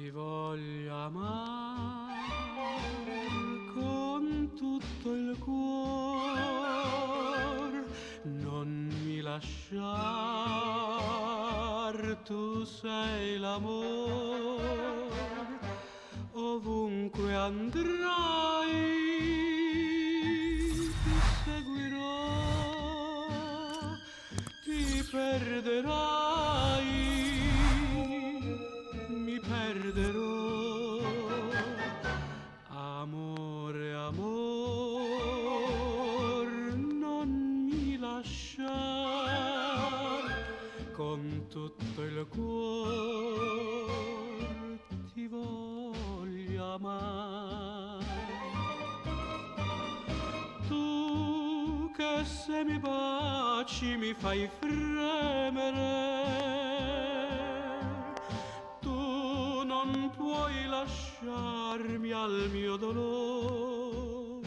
ti voglio amare con tutto il cuore, non mi lasciar, tu sei l'amore, ovunque andrai ti seguirò, ti perderai, mi perderò. Amore, amor, non mi lasciar, con tutto il cuore ti voglio amare. Tu che se mi baci mi fai fremere, tu non puoi lasciarmi al mio dolore.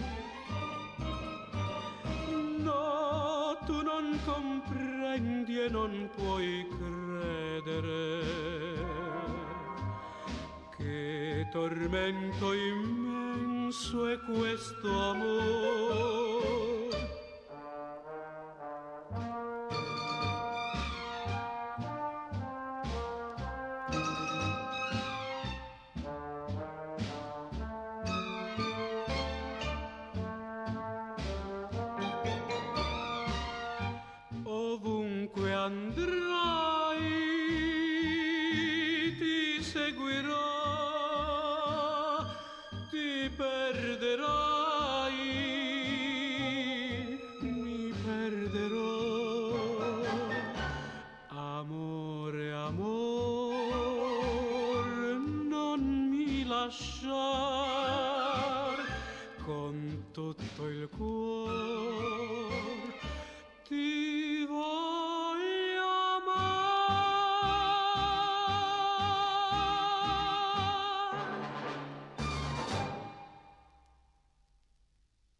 No, tu non comprendi e non puoi credere che tormento immenso è questo amore. Ovunque andrai ti seguirò, ti perderai, mi perderò. Amore, amor, non mi lasciar, con tutto il cuore ti